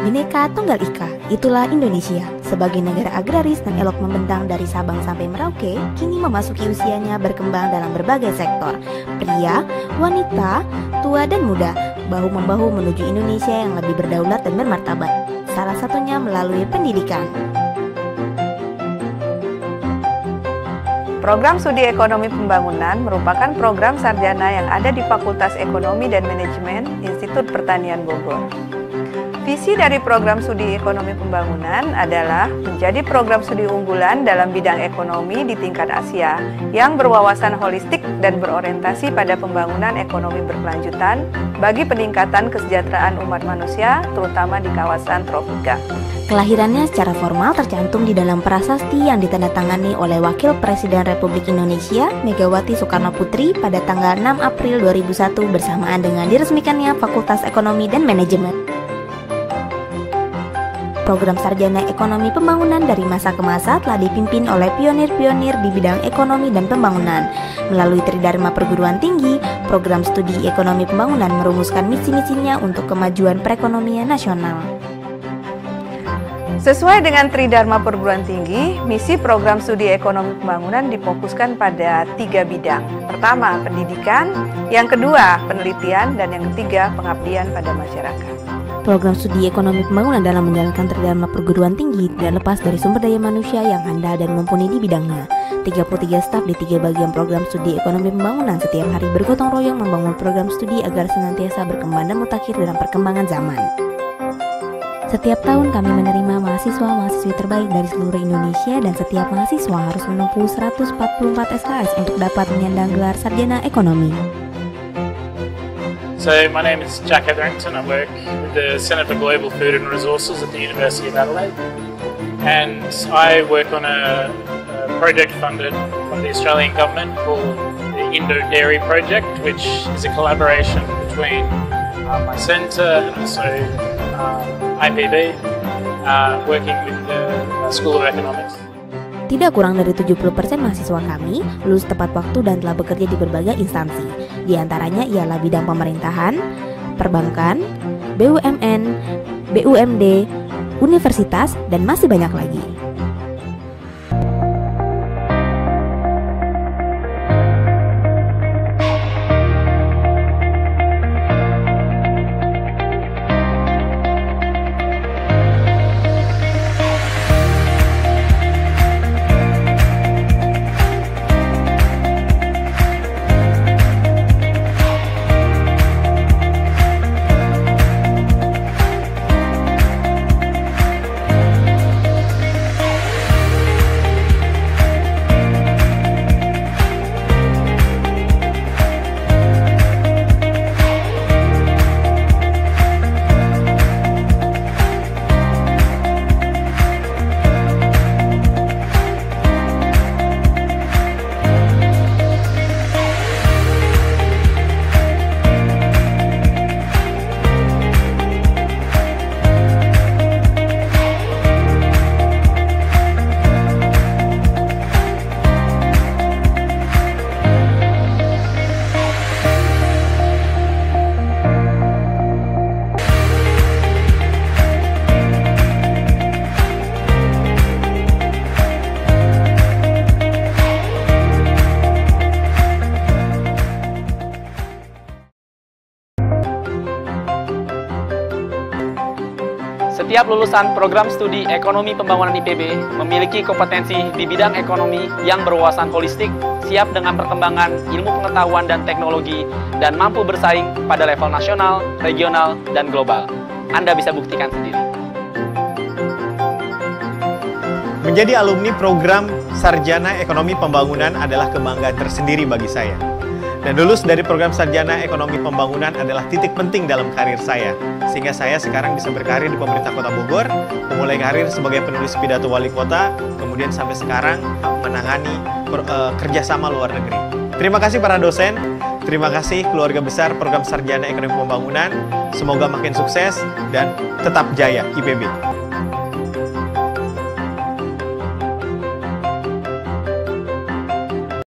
Bhinneka Tunggal Ika, itulah Indonesia. Sebagai negara agraris dan elok membentang dari Sabang sampai Merauke, kini memasuki usianya berkembang dalam berbagai sektor. Pria, wanita, tua dan muda, bahu-membahu menuju Indonesia yang lebih berdaulat dan bermartabat. Salah satunya melalui pendidikan. Program Studi Ekonomi Pembangunan merupakan program sarjana yang ada di Fakultas Ekonomi dan Manajemen Institut Pertanian Bogor. Visi dari program studi ekonomi pembangunan adalah menjadi program studi unggulan dalam bidang ekonomi di tingkat Asia yang berwawasan holistik dan berorientasi pada pembangunan ekonomi berkelanjutan bagi peningkatan kesejahteraan umat manusia, terutama di kawasan tropika. Kelahirannya secara formal tercantum di dalam prasasti yang ditandatangani oleh Wakil Presiden Republik Indonesia Megawati Soekarno Putri pada tanggal 6 April 2001 bersamaan dengan diresmikannya Fakultas Ekonomi dan Manajemen. Program Sarjana Ekonomi Pembangunan dari masa ke masa telah dipimpin oleh pionir-pionir di bidang ekonomi dan pembangunan. Melalui Tridharma Perguruan Tinggi, program studi ekonomi pembangunan merumuskan misi-misinya untuk kemajuan perekonomian nasional. Sesuai dengan Tridharma Perguruan Tinggi, misi program studi ekonomi pembangunan difokuskan pada 3 bidang. Pertama, pendidikan, yang kedua, penelitian, dan yang ketiga, pengabdian pada masyarakat. Program studi ekonomi pembangunan dalam menjalankan Tridharma Perguruan Tinggi tidak lepas dari sumber daya manusia yang handal dan mumpuni di bidangnya. 33 staf di 3 bagian program studi ekonomi pembangunan setiap hari bergotong royong membangun program studi agar senantiasa berkembang dan mutakhir dalam perkembangan zaman. Setiap tahun kami menerima mahasiswa-mahasiswi terbaik dari seluruh Indonesia dan setiap mahasiswa harus menempuh 144 SKS untuk dapat menyandang gelar sarjana ekonomi. So my name is Jack Etherington. I work with the Centre for Global Food and Resources at the University of Adelaide, and I work on a project funded by the Australian government called the Indo-Dairy Project, which is a collaboration between my centre and also IPB, working with the School of Economics. Tidak kurang dari 70% mahasiswa kami lulus tepat waktu dan telah bekerja di berbagai instansi. Di antaranya ialah bidang pemerintahan, perbankan, BUMN, BUMD, universitas, dan masih banyak lagi. Setiap lulusan program studi ekonomi pembangunan IPB memiliki kompetensi di bidang ekonomi yang berwawasan holistik, siap dengan perkembangan ilmu pengetahuan dan teknologi, dan mampu bersaing pada level nasional, regional, dan global. Anda bisa buktikan sendiri. Menjadi alumni program Sarjana Ekonomi Pembangunan adalah kebanggaan tersendiri bagi saya. Dan lulus dari program Sarjana Ekonomi Pembangunan adalah titik penting dalam karir saya. Sehingga saya sekarang bisa berkarir di pemerintah Kota Bogor, memulai karir sebagai penulis pidato wali kota, kemudian sampai sekarang menangani kerjasama luar negeri. Terima kasih para dosen, terima kasih keluarga besar program Sarjana Ekonomi Pembangunan. Semoga makin sukses dan tetap jaya IPB.